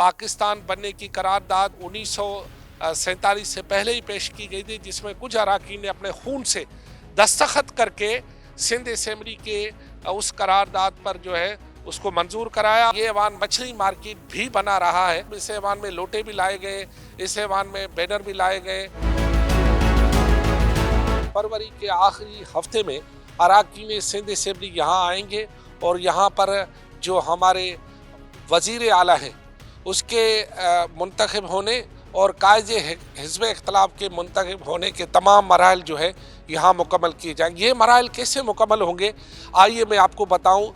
पाकिस्तान बनने की करारदाद 1947 से पहले ही पेश की गई थी, जिसमें कुछ अराकीन ने अपने खून से दस्तखत करके सिंध असेंबली के उस करारदाद पर जो है उसको मंजूर कराया। ये ऐवान मछली मार्केट भी बना रहा है। इस ऐवान में लोटे भी लाए गए, इस ऐवान में बैनर भी लाए गए। फरवरी के आखिरी हफ्ते में अराकीन सिंध असेंबली यहाँ आएंगे और यहाँ पर जो हमारे वज़ीर आला हैं उसके मुंतखब होने और कायदे हिज़्ब इख्तिलाफ के मुंतखब होने के तमाम मराहल जो है यहाँ मुकम्मल किए जाएंगे। ये मराहल कैसे मुकम्मल होंगे, आइए मैं आपको बताऊं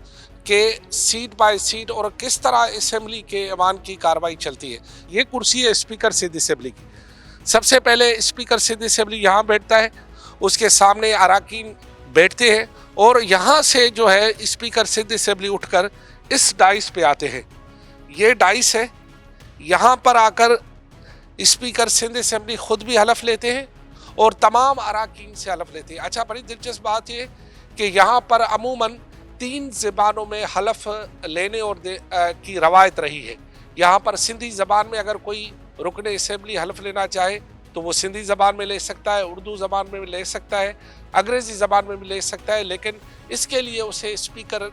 कि सीट बाय सीट और किस तरह असेंबली के ऐवान की कार्रवाई चलती है। ये कुर्सी है स्पीकर सिंध असेंबली की। सबसे पहले स्पीकर सिंध असेंबली यहाँ बैठता है, उसके सामने अराकीन बैठते हैं और यहाँ से जो है स्पीकर सिंध असेंबली उठकर इस डाइस पे आते हैं। ये डाइस है, यहाँ पर आकर स्पीकर सिंध असेंबली खुद भी हलफ लेते हैं और तमाम अराकीन से हलफ लेते हैं। अच्छा, बड़ी दिलचस्प बात ये कि यहाँ पर अमूमन 3 ज़बानों में हलफ लेने और की रवायत रही है। यहाँ पर सिंधी ज़बान में अगर कोई रुकन असेंबली हलफ लेना चाहे तो वो सिंधी ज़बान में ले सकता है, उर्दू ज़बान में भी ले सकता है, अंग्रेज़ी ज़बान में भी ले सकता है, लेकिन इसके लिए उसे स्पीकर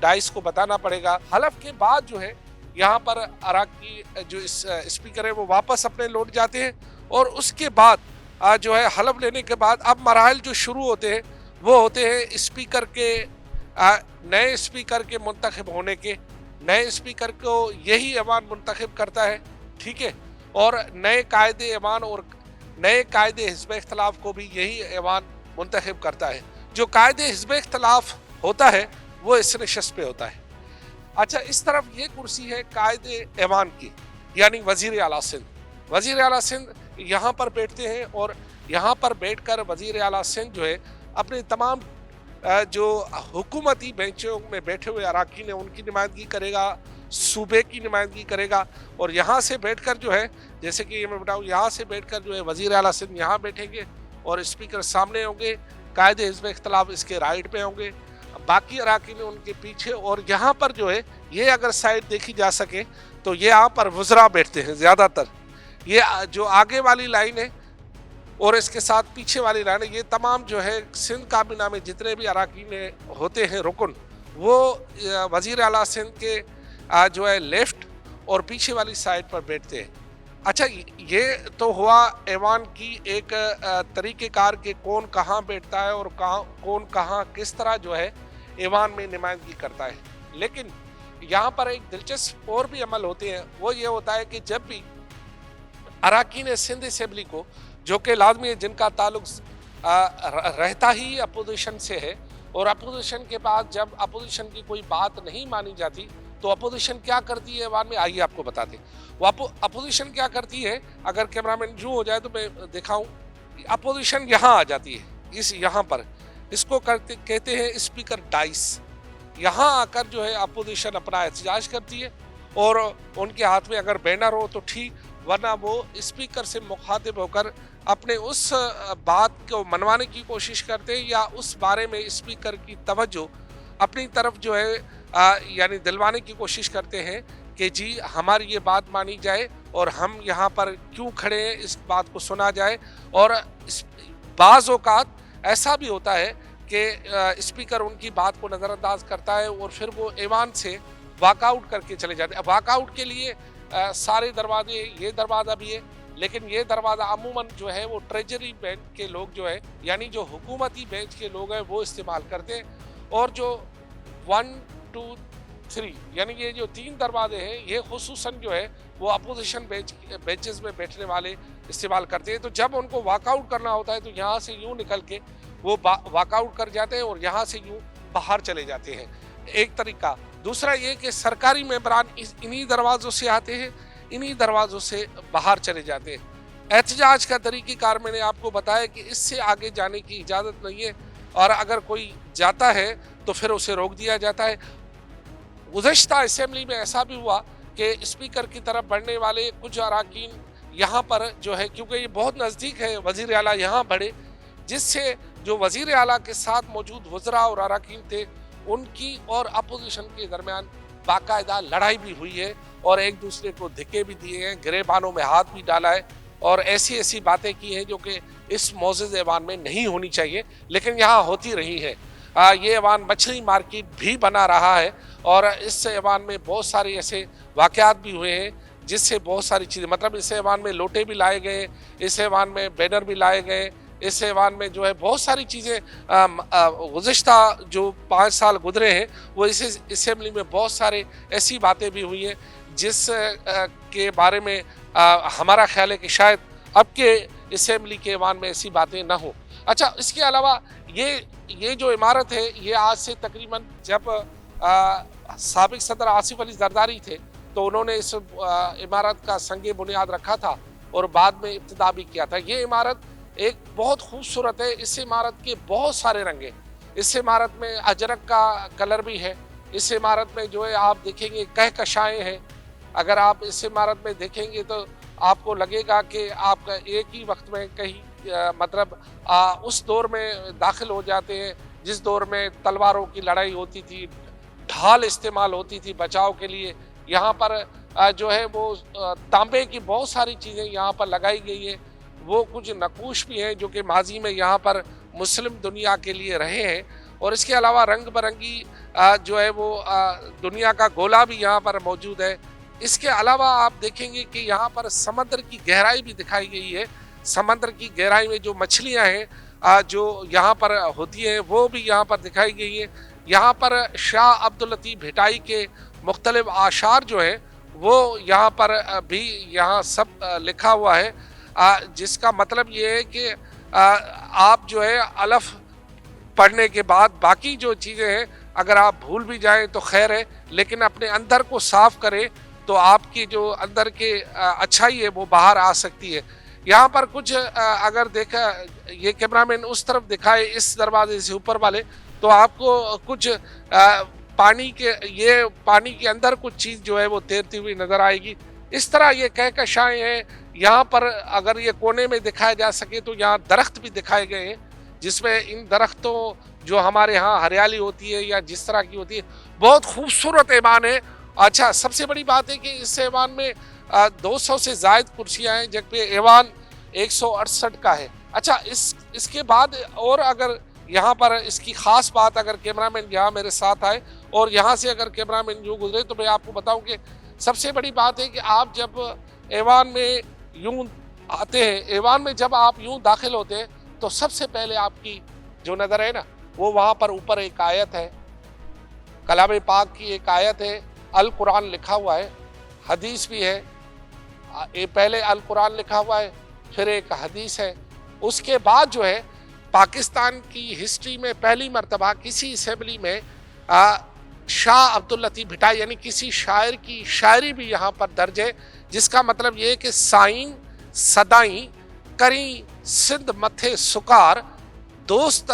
डाइस को बताना पड़ेगा। हलफ के बाद जो है यहाँ पर अराकी जो स्पीकर है वो वापस अपने लौट जाते हैं और उसके बाद जो है हलफ लेने के बाद अब मराहल जो शुरू होते हैं वो होते हैं स्पीकर के नए स्पीकर के मुंतखब होने के। नए स्पीकर को यही ऐवान मुंतखब करता है, ठीक है, और नए कायदे ऐवान और नए कायदे हिज़्ब इख्तिलाफ को भी यही ऐवान मुंतखब करता है। जो कायदे हिज़्ब इख्तिलाफ होता है वो इस नशस्त पे होता है। अच्छा, इस तरफ ये कुर्सी है कायदे ऐवान की, यानी वज़ीर आला सिंध। वज़ीर आला सिंध यहाँ पर बैठते हैं और यहाँ पर बैठकर वज़ीर आला सिंध जो है अपने तमाम जो हुकूमती बेंचों में बैठे हुए अराकीन हैं उनकी नुमाइंदगी करेगा, सूबे की नुमाइंदगी करेगा। और यहाँ से बैठकर जो है, जैसे कि मैं बताऊँ, यहाँ से बैठकर जो है वज़ीर आला सिंध यहाँ बैठेंगे और स्पीकर सामने होंगे, कायदे हिज़्ब इख्तिलाफ इसके राइट पे होंगे, बाकी अराकीन उनके पीछे। और यहाँ पर जो है ये अगर साइड देखी जा सके तो ये यहाँ पर वज़रा बैठते हैं ज़्यादातर। ये जो आगे वाली लाइन है और इसके साथ पीछे वाली लाइन है, ये तमाम जो है सिंध काबीना में जितने भी अराकीन होते हैं रुकन, वो वज़ीर आला सिंध के जो है लेफ़्ट और पीछे वाली साइड पर बैठते हैं। अच्छा, ये तो हुआ ऐवान की एक तरीक़ेकार के कौन कहाँ बैठता है और कौन कहाँ किस तरह जो है ऐवान में नुमाइंदगी करता है। लेकिन यहाँ पर एक दिलचस्प और भी अमल होते हैं। वो ये होता है कि जब भी अराकीन सिंध असेंबली को, जो कि लाजमी है, जिनका ताल्लुक रहता ही अपोजिशन से है, और अपोजिशन के बाद जब अपोजिशन की कोई बात नहीं मानी जाती तो अपोजिशन क्या करती है ऐवान में, आइए आपको बताते हैं। वो अपोजिशन क्या करती है, अगर कैमरामैन जूम हो जाए तो मैं दिखाऊं। अपोजिशन यहाँ आ जाती है, इस यहाँ पर, इसको कहते हैं स्पीकर डाइस। यहाँ आकर जो है अपोजिशन अपना एहतजाज करती है और उनके हाथ में अगर बैनर हो तो ठीक, वरना वो स्पीकर से मुखातिब होकर अपने उस बात को मनवाने की कोशिश करते हैं या उस बारे में स्पीकर की तवज्जो अपनी तरफ जो है यानी दिलवाने की कोशिश करते हैं कि जी हमारी ये बात मानी जाए और हम यहाँ पर क्यों खड़े हैं, इस बात को सुना जाए। और बाज़ औक़ात ऐसा भी होता है कि स्पीकर उनकी बात को नज़रअंदाज करता है और फिर वो ऐवान से वॉकआउट करके चले जाते हैं। वॉकआउट के लिए सारे दरवाजे, ये दरवाज़ा भी है, लेकिन ये दरवाज़ा अमूमन जो है वो ट्रेजरी बैंक के लोग जो है, यानी जो हुकूमती बेंच के लोग हैं, वो इस्तेमाल करते हैं। और जो 1, 2, 3 यानी ये जो 3 दरवाजे हैं, ये खुसूसन जो है वो अपोजिशन बेंचेस में बैठने वाले इस्तेमाल करते हैं। तो जब उनको वॉकआउट करना होता है तो यहाँ से यूँ निकल के वो वॉकआउट कर जाते हैं और यहाँ से यूँ बाहर चले जाते हैं, एक तरीका। दूसरा ये कि सरकारी मेंबरान इन्हीं दरवाज़ों से आते हैं, इन्हीं दरवाज़ों से बाहर चले जाते हैं। एहतजाज का तरीक़ेकार मैंने आपको बताया कि इससे आगे जाने की इजाज़त नहीं है और अगर कोई जाता है तो फिर उसे रोक दिया जाता है। गुज़श्ता असेंबली में ऐसा भी हुआ कि स्पीकर की तरफ बढ़ने वाले कुछ अराकीन यहाँ पर जो है, क्योंकि ये बहुत नज़दीक है वज़ीर आला यहाँ बढ़े, जिससे जो वज़ीर आला के साथ मौजूद वज़रा और अराकीन थे उनकी और अपोजिशन के दरमियान बाकायदा लड़ाई भी हुई है اور ایک دوسرے کو دھکے بھی دیے ہیں، گریبانوں میں ہاتھ بھی ڈالا ہے اور ایسی ایسی باتیں کی ہیں جو کہ اس معزز ایوان میں نہیں ہونی چاہیے لیکن یہاں ہوتی رہی ہیں۔ یہ ایوان مچھلی مارکیٹ بھی بنا رہا ہے اور اس ایوان میں بہت سارے ایسے واقعات بھی ہوئے ہیں جس سے بہت ساری چیزیں، مطلب اس ایوان میں لوٹے بھی لائے گئے، اس ایوان میں بینر بھی لائے گئے، اس ایوان میں جو ہے بہت ساری چیزیں گزشتہ جو 5 سال گزرے ہیں وہ اس اسمبلی میں بہت سارے ایسی باتیں بھی ہوئی ہیں جس کے بارے میں ہمارا خیال ہے کہ شاید اب کے اسمبلی کے ایوان میں ایسی باتیں نہ ہوں۔ اچھا، اس کے علاوہ یہ جو عمارت ہے یہ آج سے تقریباً جب سابق صدر آصف علی زرداری تھے تو انہوں نے اس عمارت کا سنگ بنیاد رکھا تھا اور بعد میں ابتدا بھی کیا تھا۔ یہ عمارت ایک بہت خوبصورت ہے، اس عمارت کے بہت سارے رنگ ہیں، اس عمارت میں اجرک کا کلر بھی ہے، اس عمارت میں جو ہے آپ دیکھیں گے کہکشائیں ہیں، اگر آپ اس عمارت میں دیکھیں گے تو آپ کو لگے گا کہ آپ ایک ہی وقت میں کہیں مطلب اس دور میں داخل ہو جاتے ہیں جس دور میں تلواروں کی لڑائی ہوتی تھی، ڈھال استعمال ہوتی تھی بچاؤ کے لیے۔ یہاں پر جو ہے وہ تانبے کی بہت ساری چیزیں یہاں پر لگائی گئی ہیں، وہ کچھ نقوش بھی ہیں جو کہ ماضی میں یہاں پر مسلم دنیا کے لیے رہے ہیں، اور اس کے علاوہ رنگ برنگی جو ہے وہ دنیا کا گولا بھی یہاں پر موجود ہے۔ اس کے علاوہ آپ دیکھیں گے کہ یہاں پر سمندر کی گہرائی بھی دکھائی گئی ہے، سمندر کی گہرائی میں جو مچھلیاں ہیں جو یہاں پر ہوتی ہیں وہ بھی یہاں پر دکھائی گئی ہیں۔ یہاں پر شاہ عبداللطیف بھٹائی کے مختلف آثار جو ہیں وہ یہاں پر بھی یہاں سب لکھا ہوا ہے، جس کا مطلب یہ ہے کہ آپ جو ہے الف پڑھنے کے بعد باقی جو چیزیں ہیں اگر آپ بھول بھی جائیں تو خیر ہے، لیکن اپنے اندر کو صاف کریں تو آپ کی جو اندر کے اچھائی ہے وہ باہر آ سکتی ہے۔ یہاں پر کچھ اگر دیکھا، یہ کیمرہ مین اس طرف دکھائے اس دروازے سے اوپر والے، تو آپ کو کچھ پانی کے اندر کچھ چیز جو ہے وہ تیرتی ہوئی نظر آئے گی۔ اس طرح یہ کہکشائیں ہیں۔ یہاں پر اگر یہ کونے میں دکھایا جا سکے تو یہاں درخت بھی دکھائے گئے ہیں، جس میں ان درختوں جو ہمارے ہاں ہریالی ہوتی ہے یا جس طرح کی ہوتی ہے، بہت خوبصورت ایوان ہے۔ اچھا، سب سے بڑی بات ہے کہ اس ایوان میں 200 سے زائد کرسیاں ہیں جبکہ ایوان 168 کا ہے۔ اچھا، اس کے بعد اور اگر یہاں پر اس کی خاص بات، اگر کیمرہ مین یہاں میرے ساتھ آئے اور یہاں سے اگر کیمرہ مین یوں گزرے تو میں آپ کو بتاؤں کہ سب سے بڑی بات ہے کہ آپ جب ایوان میں یوں آتے ہیں، ایوان میں جب آپ یوں داخل ہوتے ہیں تو سب سے پہلے آپ کی جو نظر ہے نا وہ وہاں پر اوپر ایک آیت ہے، کلام پاک کی ایک آیت ہے، القرآن لکھا ہوا ہے، حدیث بھی ہے۔ پہلے القرآن لکھا ہوا ہے، پھر ایک حدیث ہے۔ اس کے بعد جو ہے پاکستان کی ہسٹری میں پہلی مرتبہ کسی اسمبلی میں شاہ عبداللطیف بھٹائی یعنی کسی شاعر کی شاعری بھی یہاں پر درج ہے، جس کا مطلب یہ ہے کہ سائیں صدائیں کریں سندھ متھے سکار، دوست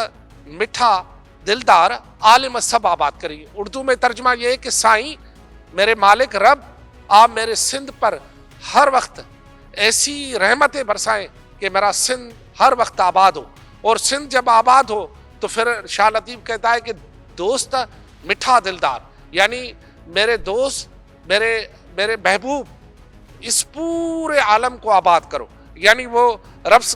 مٹھا دلدار عالم سب آباد کری۔ اردو میں ترجمہ یہ ہے کہ سائیں میرے مالک رب، آپ میرے سندھ پر ہر وقت ایسی رحمتیں برسائیں کہ میرا سندھ ہر وقت آباد ہو، اور سندھ جب آباد ہو تو پھر شاہ لطیف کہتا ہے کہ دوست مٹھا دلدار، یعنی میرے دوست، میرے محبوب، اس پورے عالم کو آباد کرو۔ یعنی وہ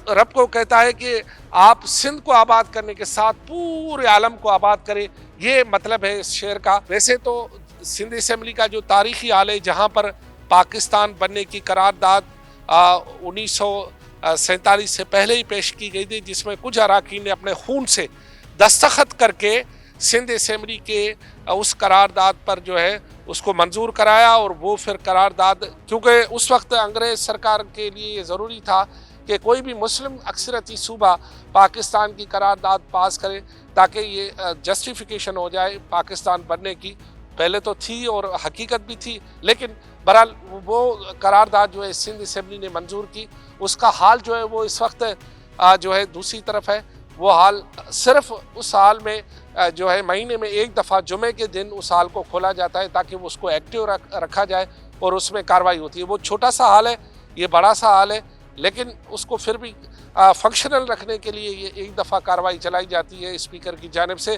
رب کو کہتا ہے کہ آپ سندھ کو آباد کرنے کے ساتھ پورے عالم کو آباد کریں، یہ مطلب ہے اس شعر کا۔ ویسے تو سندھ اسمبلی کا جو تاریخی حال ہے، جہاں پر پاکستان بننے کی قرارداد 1947 سے پہلے ہی پیش کی گئی تھی، جس میں کچھ اراکین نے اپنے خون سے دستخط کر کے سندھ اسمبلی کے اس قرارداد پر جو ہے اس کو منظور کرایا، اور وہ پھر قرارداد، کیونکہ اس وقت انگریز سرکار کے لیے یہ ضروری تھا کہ کوئی بھی مسلم اکثریتی صوبہ پاکستان کی قرارداد پاس کرے تاکہ یہ جسٹیفیکیشن ہو جائے پاکستان بننے کی۔ پہلے تو تھی اور حقیقت بھی تھی، لیکن بہرحال وہ قرارداد جو ہے سندھ اسمبلی نے منظور کی۔ اس کا حال جو ہے وہ اس وقت جو ہے دوسری طرف ہے۔ وہ حال صرف اس حال میں جو ہے مہینے میں ایک دفعہ جمعے کے دن اس حال کو کھولا جاتا ہے تاکہ اس کو ایکٹیو رکھا جائے اور اس میں کارروائی ہوتی ہے۔ وہ چھوٹا سا حال ہے، یہ بڑا سا حال ہے، لیکن اس کو پھر بھی فنکشنل رکھنے کے لیے یہ ایک دفعہ کارروائی چلائی جاتی ہے اسپیکر کی جانب سے۔